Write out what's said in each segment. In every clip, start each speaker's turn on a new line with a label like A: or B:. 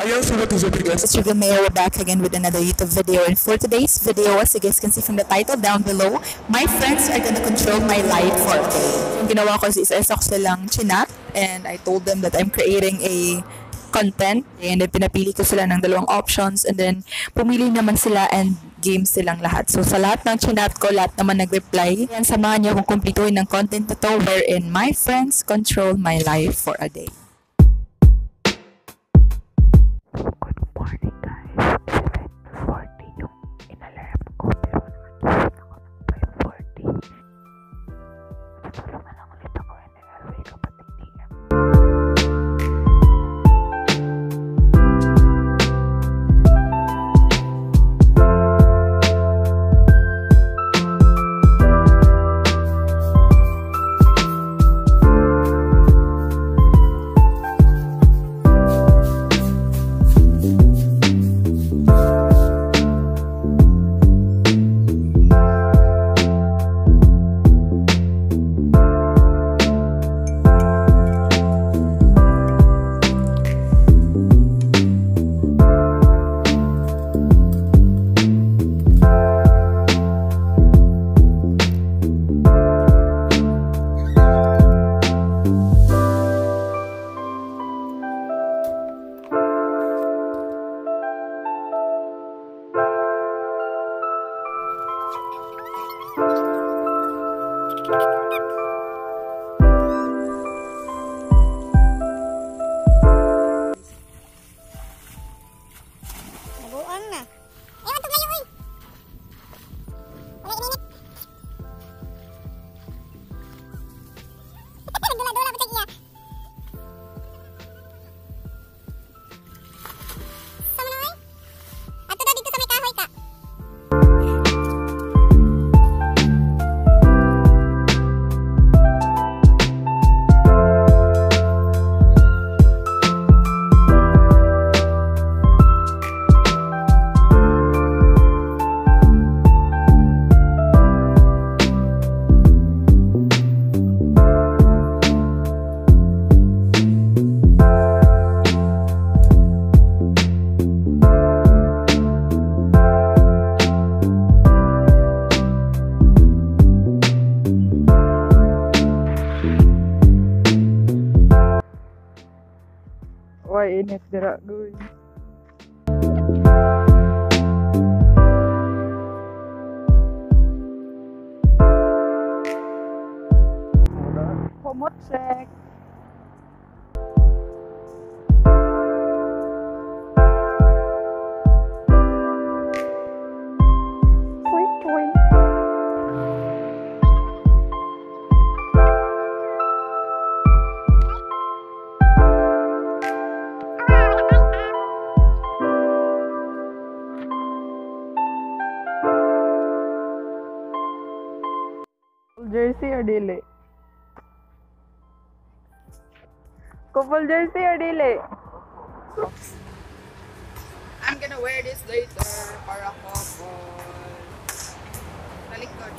A: It's Sugar Mayo. We're back again with another YouTube video. And for today's video, as you guys can see from the title down below, my friends are gonna control my life for a day. Yung ginawa ko is isa-isa ko silang chinat and I told them that I'm creating a content and then pinapili ko sila ng dalawang options and then pumili naman sila and game silang lahat. So sa lahat ng chinat ko, lahat naman nag-reply. And samahan niyo kung kumplituhin ng content na to wherein my friends control my life for a day.
B: Nabuang na. Ewan to kayo, uy. Wala ininit. Dula-dula pa siya. Sama na, uy. Ato daw dito sa may kahoy ka.
A: Why init dira guys? Komot check. Jersey or dili? Couple jersey or dili?
C: I'm gonna wear this later para couple. Talikod.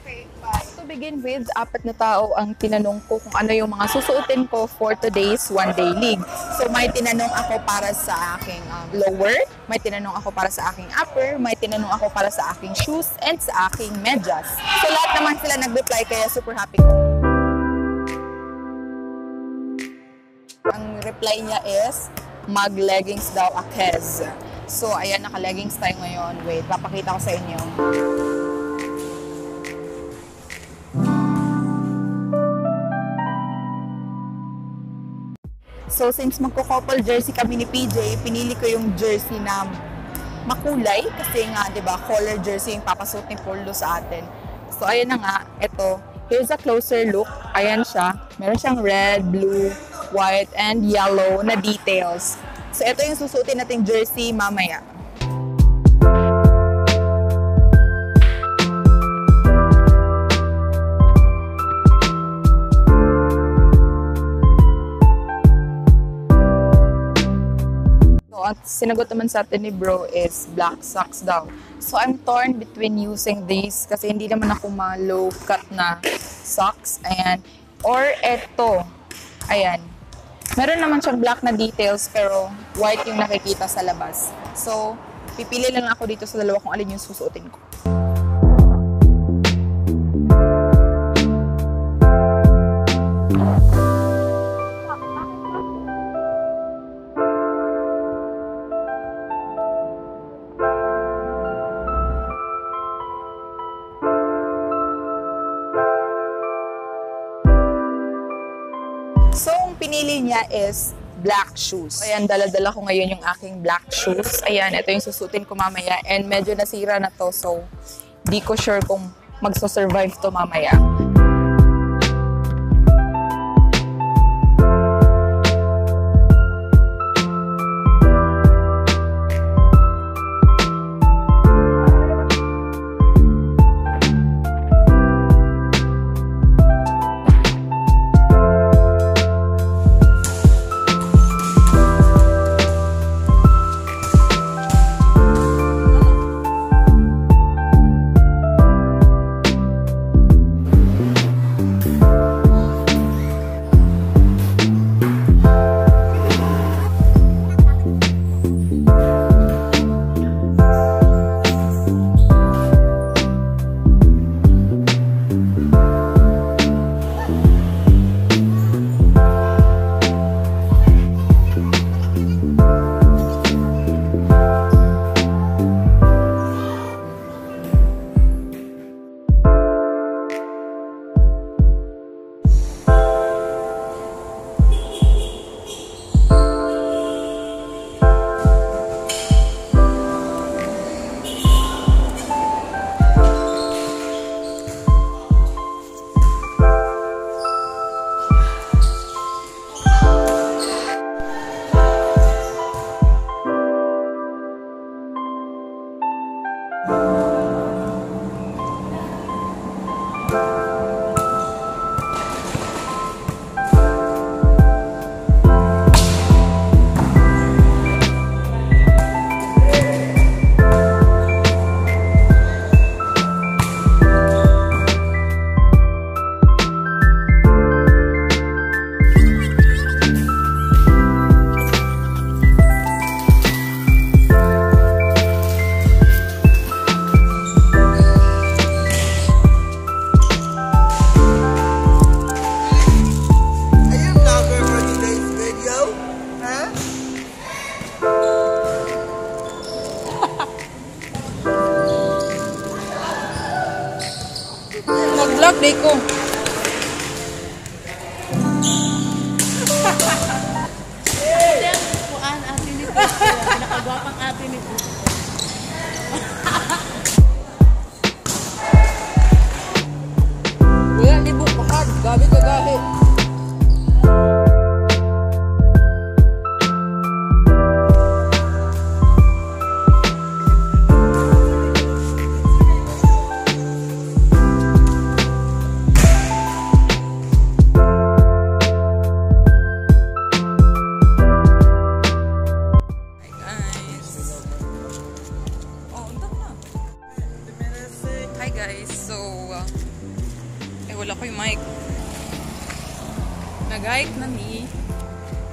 C: Okay, bye.
A: To begin with, 4 na tao ang tinanong ko kung ano yung mga susuotin ko for today's one-day league. So may tinanong ako para sa aking lower, may tinanong ako para sa aking upper, may tinanong ako para sa aking shoes, and sa aking medyas. So lahat naman sila nag-reply kaya super happy ko. Ang reply niya is, mag-leggings daw akez. So ayan, naka-leggings tayo ngayon. Wait, papakita ko sa inyo. So since magko-couple jersey kami ni PJ, pinili ko yung jersey na makulay kasi nga 'di ba, color jersey yung papasuot ni Polo sa atin. So ayan na nga, ito. Here's a closer look. Ayan siya. Meron siyang red, blue, white, and yellow na details. So ito yung susuotin nating jersey mamaya. ang sinagot naman sa atin ni bro is black socks daw. So I'm torn between using these kasi hindi naman ako ma-low cut na socks. Ayan. Or eto. Ayan. Meron naman siyang black na details pero white yung nakikita sa labas. So, pipili lang ako dito sa dalawa kung alin yung susuotin ko. So, ang pinili niya is black shoes. Ayan, dala-dala ko ngayon yung aking black shoes. Ayan, ito yung susutin ko mamaya. And medyo nasira na to, so di ko sure kung magso-survive to mamaya. Mag-vlog day ko.
D: Nakagwapang ate nito.
C: Wala, di bukahan. Galit ka galit.
A: Hi guys, so wala ko yung mic. Nag-hike na mi.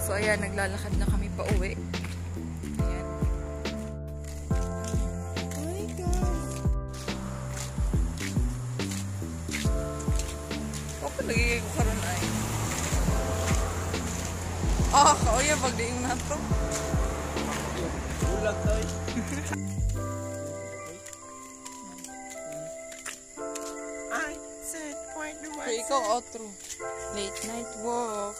A: So ayan, naglalakad na kami pa uwi. Ayan. Hi guys. Okay, nagiging ko karoon ay. Kauya, pagdiing na to.
E: Ulag tayo.
A: So, ikaw outro. Late night walk.